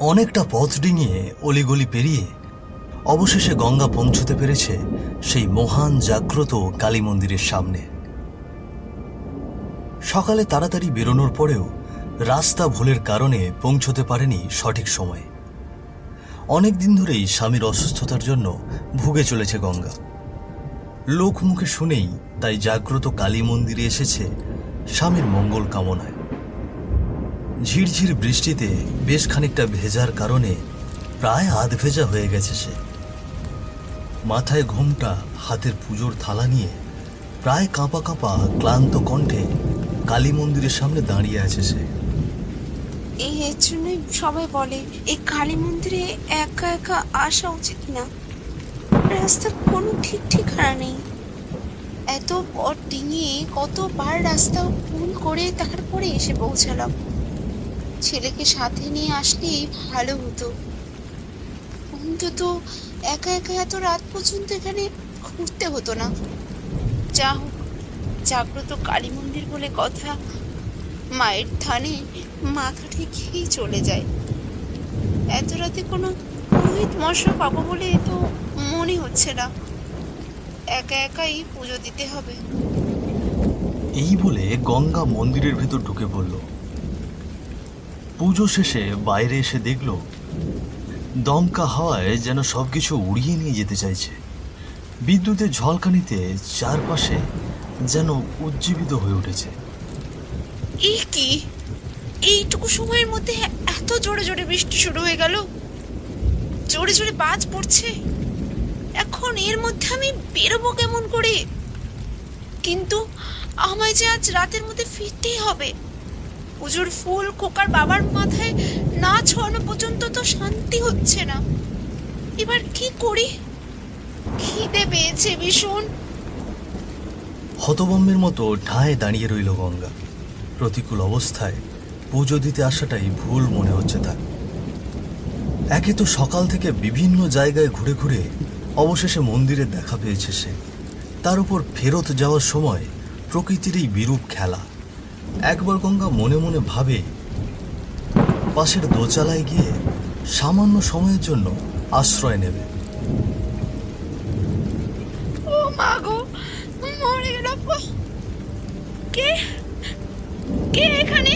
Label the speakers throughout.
Speaker 1: অনেকটা পথ ডিঙিয়ে অলিগলি পেরিয়ে অবশেষে গঙ্গা পৌঁছতে পেরেছে সেই মহান জাগ্রত কালী মন্দিরের সামনে। সকালে তাড়াতাড়ি বেরোনোর পরেও রাস্তা ভুলের কারণে পৌঁছতে পারেনি সঠিক সময়ে। অনেক দিন ধরেই স্বামীর অসুস্থতার জন্য ভুগে চলেছে গঙ্গা। লোক মুখে শুনেই তাই জাগ্রত কালী মন্দিরে এসেছে স্বামীর মঙ্গল কামনায়। ঝিরঝির বৃষ্টিতে বেশ খানিকটা ভেজার কারণে প্রায় আধ ভেজা হয়ে গেছে সে। মাথায় ঘোমটা, হাতের পুজোর থালা নিয়ে প্রায় কাঁপা কাঁপা ক্লান্ত কণ্ঠে কালী মন্দিরের সামনে দাঁড়িয়ে আছে সে।
Speaker 2: এর জন্যই সবাই বলে এই কালী মন্দিরে একা একা আসা উচিত না। রাস্তার কোনো ঠিক ঠিকানা নেই। এত পথ ডিঙিয়ে কতবার রাস্তা ভুল করে তারপরে এসে পৌঁছালাম। ছেলেকে সাথে নিয়ে আসলেই ভালো হতো। অন্তত একা একা এত রাত পর্যন্ত এখানে ঘুরতে হতো না। যা হোক, জাগ্রত কালী মন্দির বলে কথা, মায়ের ধানে মাথা ঠেকেই চলে যায়। এত রাতে কোনো পুরোহিত মশা পাবো বলে তো মনে হচ্ছে না। একা একাই পুজো দিতে হবে।
Speaker 1: এই বলে গঙ্গা মন্দিরের ভেতর ঢুকে পড়ল। পুজো শেষে বাইরে এসে দেখল দমকা হাওয়ায় যেন সবকিছু উড়িয়ে নিয়ে যেতে চাইছে। বিদ্যুতের ঝলকানিতে চারপাশে যেন উজ্জীবিত হয়ে উঠেছে।
Speaker 2: এই কি, এইটুকু সময়ের মধ্যে এত জোরে জোরে বৃষ্টি শুরু হয়ে গেল, জোরে জোরে বাজ পড়ছে। এখন এর মধ্যে আমি বেরোবো কেমন করে? কিন্তু আমায় যে আজ রাতের মধ্যে ফিরতেই হবে। পুজোর ফুল খোকার বাবার মাথায় না ছড়ানো পর্যন্ত তো শান্তি হচ্ছে না। এবার কি করি? খিদে পেয়েছে ভীষণ।
Speaker 1: হতবম্বের মতো ঠায় দাঁড়িয়ে রইল গঙ্গা। প্রতিকূল অবস্থায় পুজো দিতে আসাটাই ভুল মনে হচ্ছে তার। একে তো সকাল থেকে বিভিন্ন জায়গায় ঘুরে ঘুরে অবশেষে মন্দিরে দেখা পেয়েছে সে। তার উপর ফেরত যাওয়ার সময় প্রকৃতির এই বিরূপ খেলা। একবার গঙ্গা মনে মনে ভাবে পাশের দোচালায় গিয়ে সামান্য সময়ের জন্য আশ্রয় নেবে।
Speaker 2: ও মা গো, মরে গেলাম। কে কে এখানে?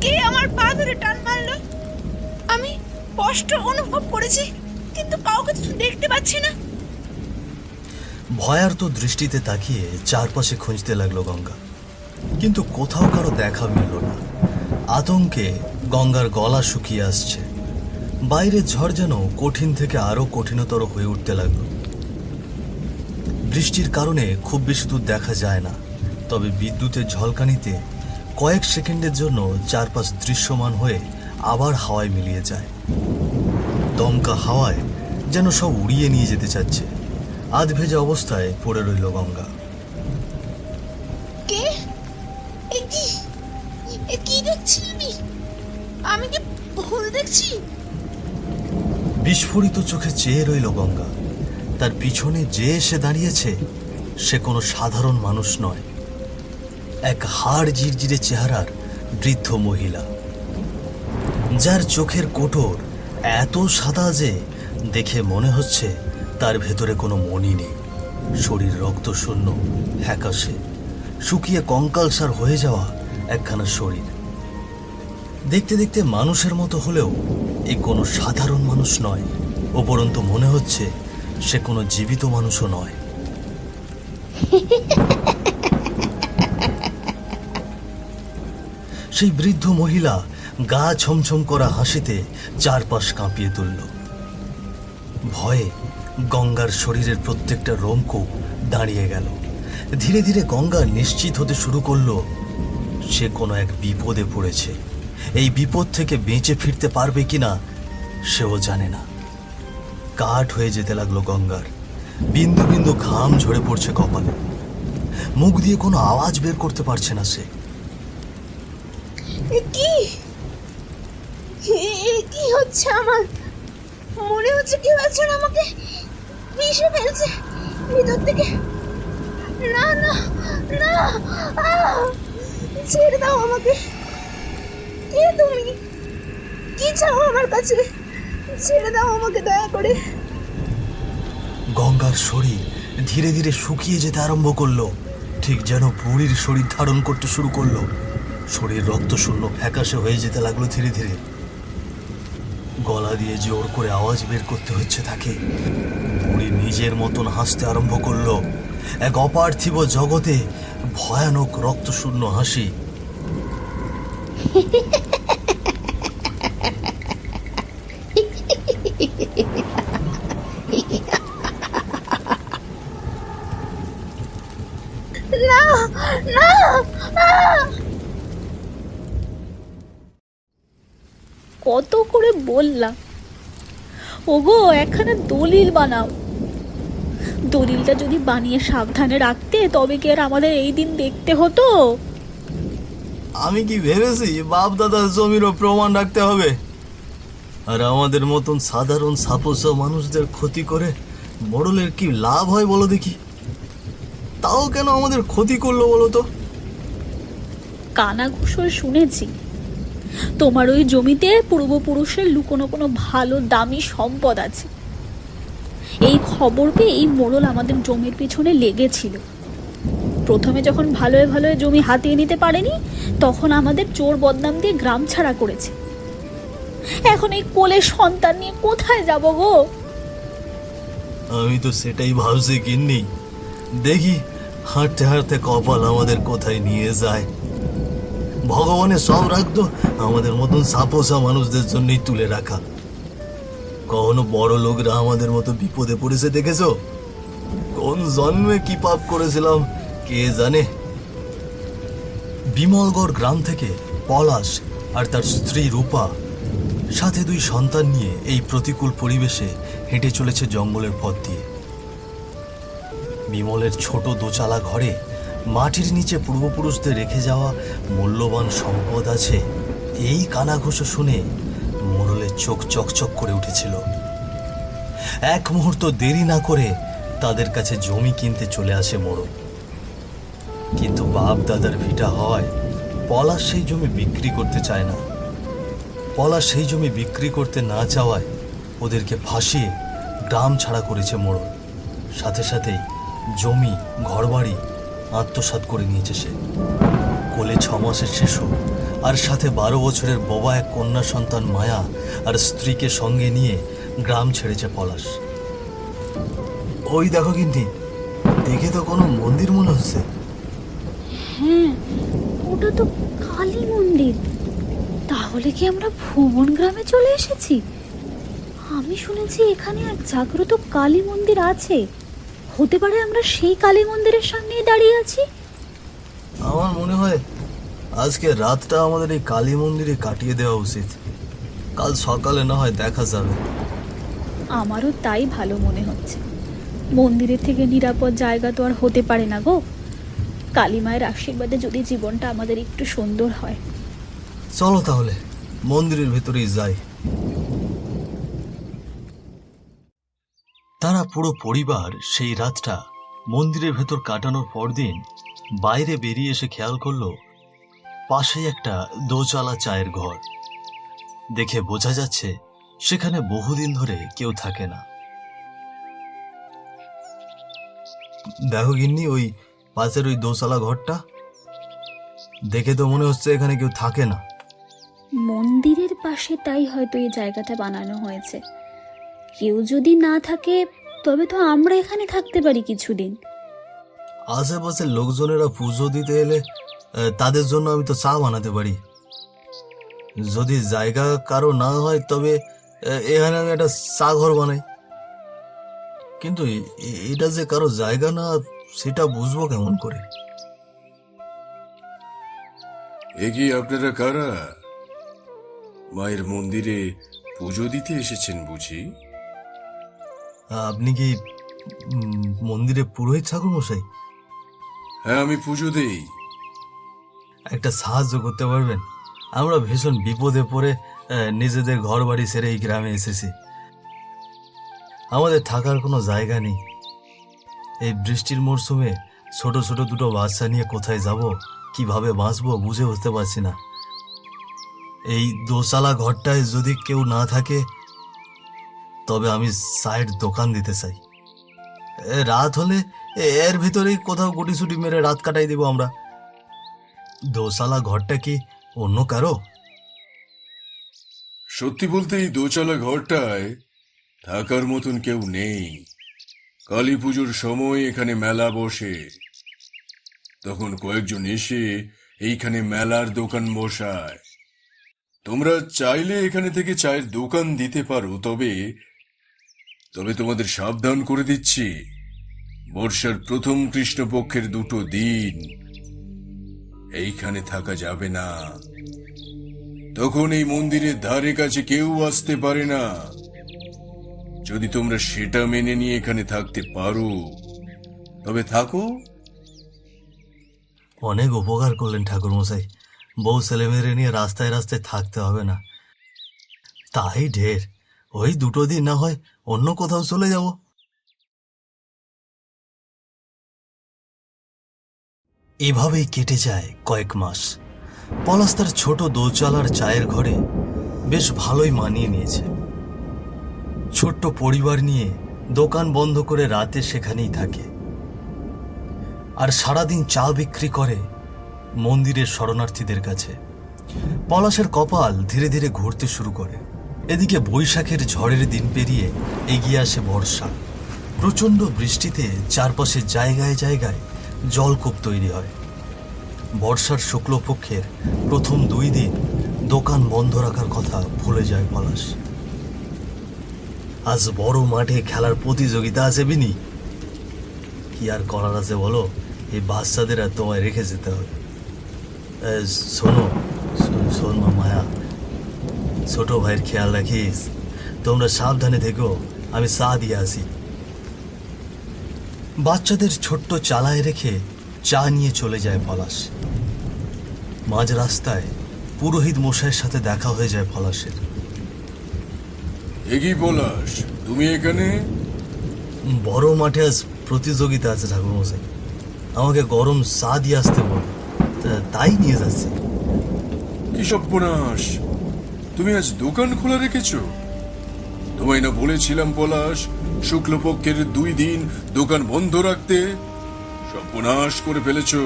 Speaker 2: কে আমার পা ধরে টান মারলো? আমি কষ্ট অনুভব করেছি, কিন্তু কাউকে তো দেখতে পাচ্ছি না।
Speaker 1: ভয়ার্ত দৃষ্টিতে তাকিয়ে চারপাশে খুঁজতে লাগলো গঙ্গা, কিন্তু কোথাও কারো দেখা মিলল না। আতঙ্কে গঙ্গার গলা শুকিয়ে আসছে। বাইরের ঝড় যেন কঠিন থেকে আরো কঠিনতর হয়ে উঠতে লাগলো। বৃষ্টির কারণে খুব বেশি দূর দেখা যায় না, তবে বিদ্যুতের ঝলকানিতে কয়েক সেকেন্ডের জন্য চারপাশ দৃশ্যমান হয়ে আবার হাওয়ায় মিলিয়ে যায়। দমকা হাওয়ায় যেন সব উড়িয়ে নিয়ে যেতে চাচ্ছে। আধ ভেজা অবস্থায় পড়ে রইল গঙ্গা।
Speaker 2: কে? কি দেখছি আমি কি ভুল দেখছি?
Speaker 1: বিস্ফোরিত চোখে চেয়ে রইল গঙ্গা। তার পিছনে যে এসে দাঁড়িয়েছে সে কোনো সাধারণ মানুষ নয়, এক হাড় জিরজিরে চেহারার বৃদ্ধ মহিলা, যার চোখের কোটর এত সাদা যে দেখে মনে হচ্ছে তার ভেতরে কোনো মণি নেই। শরীর রক্তশূন্য, ফ্যাকাশে, শুকিয়ে কঙ্কালসার হয়ে যাওয়া একখানা শরীর। দেখতে দেখতে মানুষের মতো হলেও এ কোনো সাধারণ মানুষ নয়। উপরন্তু মনে হচ্ছে সে কোনো জীবিত মানুষও নয়। সেই বৃদ্ধ মহিলা গা ছমছম করা হাসিতে চারপাশ কাঁপিয়ে তুলল। ভয়ে গঙ্গার শরীরের প্রত্যেকটা রোমকূপ দাঁড়িয়ে গেল। ধীরে ধীরে গঙ্গা নিশ্চিত হতে শুরু করলো সে কোনো এক বিপদে পড়েছে। এই বিপদ থেকে বেঁচে ফিরতে পারবে কিনা সেও জানে না। কাঠ হয়ে যেতে লাগলো গঙ্গার। বিন্দু বিন্দু ঘাম ঝরে পড়ছে কপালে। মুখ দিয়ে কোনো আওয়াজ বের করতে পারছে না সে।
Speaker 2: কি হচ্ছে আমার? মনে হচ্ছে কেউ একজন আমাকে মিশে ফেলছে ভিতর থেকে। না না না, ছেড়ে দাও আমাকে। কে তুমি? কি যাও আমার কাছে, ছেড়ে দাও আমাকে দয়া করে।
Speaker 1: গঙ্গার শরীর ধীরে ধীরে শুকিয়ে যেতে আরম্ভ করলো, ঠিক যেন বুড়ির শরীর ধারণ করতে শুরু করলো। শরীর রক্তশূন্য ফ্যাকাশে হয়ে যেতে লাগলো ধীরে ধীরে। গলা দিয়ে জোর করে আওয়াজ বের করতে হচ্ছে তাকে। বুড়ি নিজের মতন হাসতে আরম্ভ করলো, এক অপার্থিব জগতে ভয়ানক রক্তশূন্য হাসি।
Speaker 2: না না,
Speaker 3: কত করে বললাম, ওগো একখানা দলিল বানাও। দলিলটা যদি বানিয়ে সাবধানে রাখতে তবে কি আর আমাদের এই দিন দেখতে হতো?
Speaker 1: আমি কি ভেবেছি বাপ দাদার জমিরও প্রমাণ রাখতে হবে? আর আমাদের মতন সাধারণ সাপোসা মানুষদের ক্ষতি করে মোড়লের কি লাভ হয় বলো দেখি? তাও কেন আমাদের ক্ষতি করলো বলো তো?
Speaker 3: কানাঘুষো শুনেছি তোমার ওই জমিতে পূর্বপুরুষের লুকোনো কোনো ভালো দামি সম্পদ আছে। এই খবর পেয়ে এই মোড়ল আমাদের জমির পিছনে লেগেছিল। প্রথমে যখন ভালোয় ভালোয় জমি হাতিয়ে নিতে পারেনি, তখন আমাদের চোর বদনাম দিয়ে গ্রাম ছাড়া করেছে। এখন এই কোলের সন্তান নিয়ে কোথায় যাব গো?
Speaker 1: আমি তো সেটাই ভাবছি গিন্নি, দেখি হাঁটতে হাঁটতে কপাল আমাদের কোথায় নিয়ে যায়। ভগবানের সব রাখতো আমাদের মতন সাপোসা মানুষদের জন্যই তুলে রাখা। কখনো বড় লোকরা আমাদের মতো বিপদে পড়েছে দেখেছো? কোন জন্মে কি পাপ করেছিলাম কে জানে। বিমলগড় গ্রাম থেকে পলাশ আর তার স্ত্রী রূপা সাথে 2 সন্তান নিয়ে এই প্রতিকূল পরিবেশে হেঁটে চলেছে জঙ্গলের পথ দিয়ে। বিমলের ছোট দোচালা ঘরে মাটির নিচে পূর্বপুরুষদের রেখে যাওয়া মূল্যবান সম্পদ আছে, এই কানাঘুষো শুনে মোড়লের চোখ চকচক করে উঠেছিল। এক মুহূর্ত দেরি না করে তাদের কাছে জমি কিনতে চলে আসে মোড়ল। কিন্তু বাপ দাদার ভিটা হয়, পলাশ সেই জমি বিক্রি করতে চায় না। পলাশ সেই জমি বিক্রি করতে না চাওয়ায় ওদেরকে ফাঁসিয়ে গ্রাম ছাড়া করেছে মোড়ল। সাথে সাথেই জমি ঘরবাড়ি আত্মসাৎ করে নিয়েছে সে। কোলে 6 মাসের শিশু আর সাথে 12 বছরের বোবা এক কন্যা সন্তান মায়া আর স্ত্রীকে সঙ্গে নিয়ে গ্রাম ছেড়েছে পলাশ। ওই দেখো কিন্তু, দেখে তো কোনো মন্দির মনে হচ্ছে।
Speaker 3: হ্যাঁ, ওটা তো কালী মন্দির। তাহলে কি আমরা ভুবন গ্রামে চলে এসেছি? আমি শুনেছি এখানে এক জাগ্রত কালী মন্দির আছে। হতে পারে আমরা সেই কালী মন্দিরের সামনেই দাঁড়িয়ে আছি।
Speaker 1: আমার মনে হয় আজকে রাতটা আমাদের এই কালী মন্দিরে কাটিয়ে দেওয়া উচিত। কাল সকালে না হয় দেখা যাবে।
Speaker 3: আমারও তাই ভালো মনে হচ্ছে। মন্দিরের থেকে নিরাপদ জায়গা তো আর হতে পারে না গো। কালী মায়ের আশীর্বাদে যদি জীবনটা আমাদের একটু সুন্দর হয়।
Speaker 1: চলো তাহলে মন্দিরের ভেতরেই যাই। তারা পুরো পরিবার সেই রাতটা মন্দিরের ভেতর কাটানোর পরদিন বাইরে বেরিয়ে এসে খেয়াল করলো পাশেই একটা দোচালা চায়ের ঘর। দেখে বোঝা যাচ্ছে সেখানে বহুদিন ধরে কেউ থাকে না। দেখো গিন্নি, ওই পাশের ওই দোচালা ঘরটা দেখে তো মনে হচ্ছে এখানে কেউ থাকে না।
Speaker 3: মন্দিরের পাশে তাই হয়তো এই জায়গাটা বানানো হয়েছে। কেউ যদি না থাকে তবে তো আমরা এখানে থাকতে পারি কিছুদিন।
Speaker 1: আশেপাশের লোকজনেরা পুজো দিতে এলে তাদের জন্য আমি তো চা বানাতে পারি। যদি জায়গা কারো না হয় তবে এখানে আমি একটা চা ঘর বানাই। কিন্তু এটা যে কারো জায়গা না সেটা বুঝবো কেমন করে?
Speaker 4: এ কি আপনারা কারা? মায়ের মন্দিরে পুজো দিতে এসেছেন বুঝি?
Speaker 1: আপনি কি মন্দিরে পুরোহিত ঠাকুর মশাই?
Speaker 4: হ্যাঁ, আমি পুজো দেই।
Speaker 1: একটা সাহায্য করতে পারবেন? আমরা ভীষণ বিপদে পড়ে নিজেদের ঘর বাড়ি ছেড়ে এই গ্রামে এসেছি। আমাদের থাকার কোনো জায়গা নেই। এই বৃষ্টির মরশুমে ছোট ছোট 2 বাচ্চা নিয়ে কোথায় যাব, কিভাবে বাঁচবো বুঝে উঠতে পারছি না। এই দোতলা ঘরটায় যদি কেউ না থাকে তবে আমি সাইড দোকান দিতে চাই। রাত হলে এর ভিতরেই কোথাও গুটিসুটি মেরে রাত কাটাই দিব আমরা। দোতলা ঘরটা কি অন্য কারো?
Speaker 4: সত্যি বলতে এই দোচালা ঘরটায় থাকার মতন কেউ নেই। কালী পুজোর সময় এখানে মেলা বসে, তখন কয়েকজন এসে এইখানে মেলার দোকান বসায়। তোমরা চাইলে এখানে থেকে চায়ের দোকান দিতে পারো, তবে তোমাদের সাবধান করে দিচ্ছি, বর্ষার প্রথম কৃষ্ণপক্ষের 2 দিন এইখানে থাকা যাবে না। তখন এই মন্দিরের ধারে কাছে কেউ আসতে পারে না। যদি তোমরা সেটা মেনে নিয়ে এখানে থাকতে পারো তবে থাকো।
Speaker 1: অনেক উপকার করলেন ঠাকুরমশাই, বউ ছেলেমেয়েরে নিয়ে রাস্তায় রাস্তায় থাকতে হবে না। তাই ঢের, ওই 2 দিন না হয় অন্য কোথাও চলে যাব। এভাবেই কেটে যায় কয়েক মাস। পলাশ তার ছোট দোচালার চায়ের ঘরে বেশ ভালোই মানিয়ে নিয়েছে। ছোট্ট পরিবার নিয়ে দোকান বন্ধ করে রাতে সেখানেই থাকে, আর সারাদিন চা বিক্রি করে মন্দিরের শরণার্থীদের কাছে। পলাশের কপাল ধীরে ধীরে ঘুরতে শুরু করে। এদিকে বৈশাখের ঝড়ের দিন পেরিয়ে এগিয়ে আসে বর্ষা। প্রচণ্ড বৃষ্টিতে চারপাশে জায়গায় জায়গায় জলকূপ তৈরি হয়। বর্ষার শুক্লপক্ষের প্রথম 2 দিন দোকান বন্ধ রাখার কথা ভুলে যায় পলাশ। আজ বড় মাঠে খেলার প্রতিযোগিতা আছে বিনি, কি আর করার আছে বলো, এই বাচ্চাদের আর তোমায় রেখে যেতে হবে। শোনো শোন মায়া, ছোট ভাইয়ের খেয়াল রাখিস, তোমরা সাবধানে থেকো, আমি চা দিয়ে আসি। বাচ্চাদের ছোট্ট চালায় রেখে চা নিয়ে চলে যায় পলাশ। মাঝ রাস্তায় পুরোহিত মশাইয়ের সাথে দেখা হয়ে যায় পলাশের।
Speaker 4: এগি পলাশ, তুমি এখানে?
Speaker 1: বড় মাঠে আজ প্রতিযোগিতা আছে ঠাকুরমশাই, আমাকে গরম চা দিয়ে আসতে বল, তাই নিয়ে যাচ্ছি।
Speaker 4: কি সর্বনাশ, তুমি আজ দোকান খোলা রেখেছো? তোমায় না বলেছিলাম পলাশ, শুক্লপক্ষের 2 দিন দোকান বন্ধ রাখতে? সর্বনাশ করে ফেলেছো।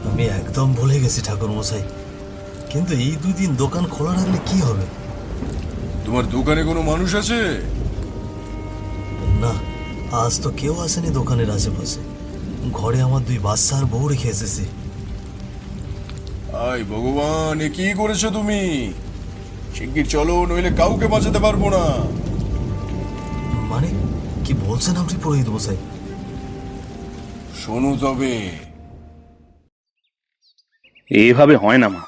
Speaker 1: আমি একদম ভুলে গেছি ঠাকুরমশাই, কিন্তু এই 2 দিন দোকান খোলা রাখলে কি হবে?
Speaker 4: তোমার দোকানে কোনো মানুষ আছে?
Speaker 1: না, আজ তো কেউ আসেনি দোকানের আশেপাশে। ঘরে আমার 2 বাচ্চা আর বউ রেখে এসেছি।
Speaker 4: আয় ভগবান, এ কি করেছো তুমি? শিগগির চলো, নইলে কাউকে বাঁচাতে পারবো না।
Speaker 1: মানে কি বলছেন আপনি পুরোহিত মশাই?
Speaker 4: শোনো তবে।
Speaker 5: এভাবে হয় না মা,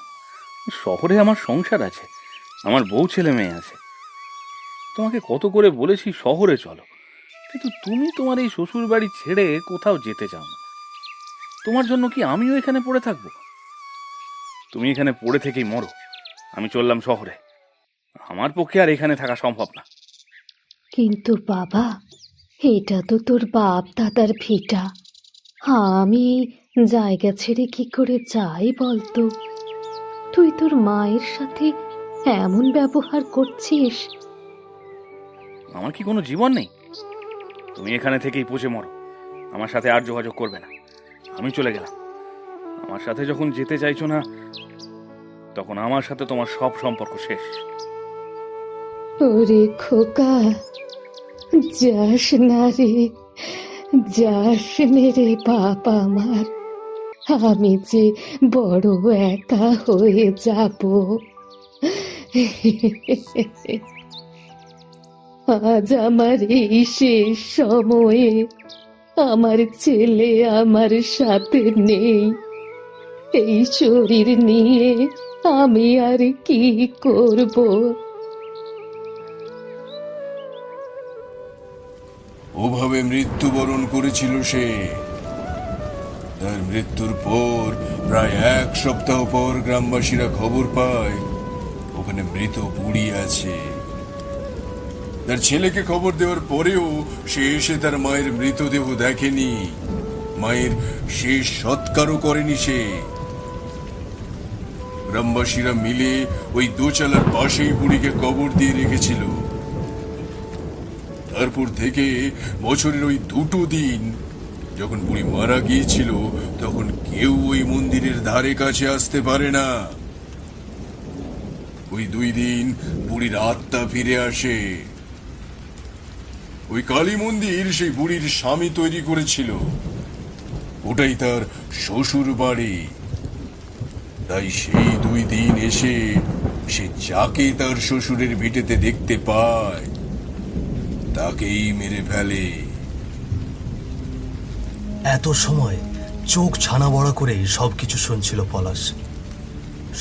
Speaker 5: শহরে আমার সংসার আছে, আমার বউ ছেলে মেয়ে আছে। তোমাকে কত করে বলেছি শহরে চলো, কিন্তু তুমি তোমার এই শ্বশুর বাড়ি ছেড়ে কোথাও যেতে চাও না। তোমার জন্য কি আমিও এখানে পড়ে থাকবো? তুমি এখানে পড়ে থেকেই মরো, আমি চললাম শহরে। আমার পক্ষে আর এখানে থাকা সম্ভব না।
Speaker 6: কিন্তু বাবা, এটা তো তোর বাপ দাদার ভিটা, আমি জায়গা ছেড়ে কি করে যাই বলতো? তুই তোর মায়ের সাথে এমন ব্যবহার করছিস।
Speaker 5: আমার কি কোনো জীবন নেই? তুমি এখানে থেকেই পচে মরো, আমার সাথে আর যোগাযোগ করবে না। আমি চলে গেলাম। আমার সাথে যখন যেতে চাইছো না, তখন আমার সাথে তোমার সব সম্পর্ক শেষ।
Speaker 6: ওরে খোকা, যাস না রে, যাস নে রে বাপ আমার, আমি যে বড় একা হয়ে যাব। আজ আমার এই শেষ সময়ে আমার ছেলে আমার সাথে নেই। এই শরীর নিয়ে আমি আর কি করব?
Speaker 4: ওভাবে মৃত্যুবরণ করেছিল সে। তার মৃত্যুর পর প্রায় 1 সপ্তাহ পর গ্রামবাসীরা খবর পায় ওখানে মৃত বুড়ি আছে। তার ছেলেকে খবর দেওয়ার পরেও সে এসে তার মায়ের মৃতদেহ দেখেনি, মায়ের শেষ সৎকারও করেনি সে। গ্রামবাসীরা মিলে ওই দোচালার পাশেই বুড়িকে কবর দিয়ে রেখেছিল। তারপর থেকে বছরের ওই দুটো দিন যখন বুড়ি মারা গিয়েছিল, তখন কেউ ওই মন্দিরের ধারে কাছে আসতে পারে না। ওই 2 দিন বুড়ির আত্মা ফিরে আসে। ওই কালী মন্দির সেই বুড়ির স্বামী তৈরি করেছিল, ওটাই তার শ্বশুর বাড়ি। তাই সেই 2 দিন এসে সে যাকে তার শ্বশুরের ভিটেতে দেখতে পায় তাকেই মেরে ফেলে।
Speaker 1: এত সময় চোখ ছানা বড়া করে সবকিছু শুনছিল পলাশ।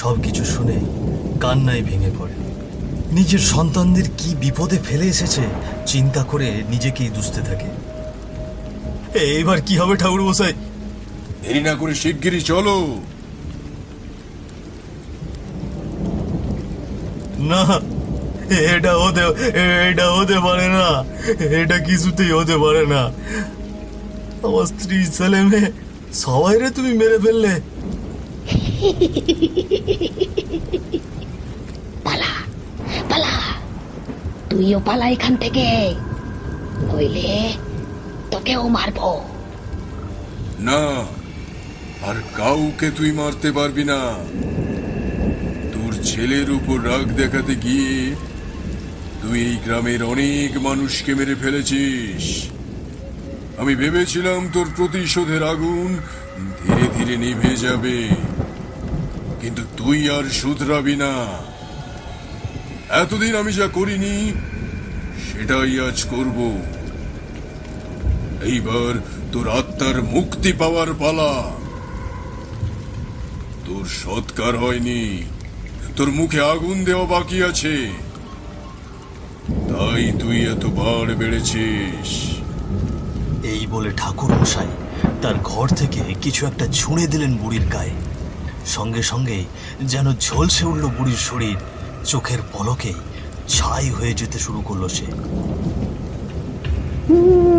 Speaker 1: সবকিছু শুনে কান্নায় ভেঙে পড়ে। নিজের সন্তানদের কি বিপদে ফেলে এসেছে চিন্তা করে নিজেকেই দুষতে থাকে। এইবার কি হবে ঠাকুর মশাই?
Speaker 4: দেরি না করে শিগগিরই চলো।
Speaker 1: না, এটা হতে পারে না, এটা কিছুতেই হতে পারে না। আমার স্ত্রী, ছেলে মেয়ে সবাই রে তুমি মেরে ফেললে।
Speaker 6: পালা পালা, তুইও পালা এখান থেকে, নইলে তোকেও মারবো।
Speaker 4: না, আর কাউকে তুই মারতে পারবি না। তোর ছেলের উপর রাগ দেখাতে গিয়ে তুই এই গ্রামের অনেক মানুষকে মেরে ফেলেছিস। আমি ভেবেছিলাম তোর প্রতিশোধের আগুন ধীরে ধীরে নিভে যাবে, কিন্তু তুই আর শুধরাবি না। এতদিন আমি যা করিনি সেটাই আজ করব। এইবার তোর আত্মার মুক্তি পাওয়ার পালা। তোর সৎকার হয়নি, তোর মুখে আগুন দেওয়া বাকি আছে, তাই তুই এত বাড় বেড়েছিস।
Speaker 1: এই বলে ঠাকুর মশাই তার ঘর থেকে কিছু একটা ছুঁড়ে দিলেন বুড়ির গায়ে। সঙ্গে সঙ্গে যেন ঝলসে উঠল বুড়ির শরীর। চোখের পলকেই ছাই হয়ে যেতে শুরু করলো সে।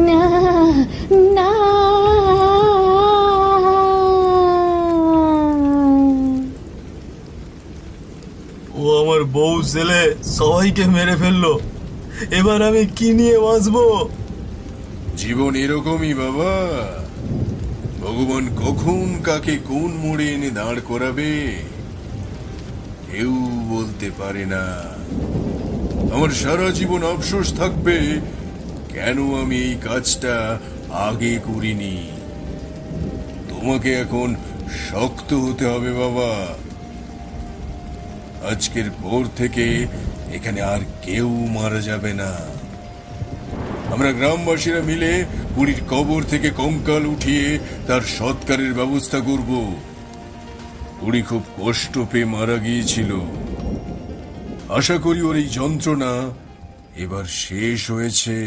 Speaker 6: না না,
Speaker 1: ও আমার বউ ছেলে সবাইকে মেরে ফেললো, এবার আমি কি নিয়ে বাঁচবো?
Speaker 4: জীবন এরকমই বাবা, ভগবান কখন কাকে কোন মোড়ে এনে দাঁড় করাবে কেউ বলতে পারে না। আমার সারা জীবন আফসোস থাকবে কেন আমি এই কাজটা আগে করিনি। তোমাকে এখন শক্ত হতে হবে বাবা। আজকের পর থেকে এখানে আর কেউ মারা যাবে না। আমরা গ্রামবাসীরা মিলে বুড়ির কবর থেকে কঙ্কাল উঠিয়ে তার সৎকারের ব্যবস্থা করব। বুড়ি খুব কষ্ট পেয়ে মারা গিয়েছিল। আশা করি ওর এই যন্ত্রণা এবার শেষ হয়েছে।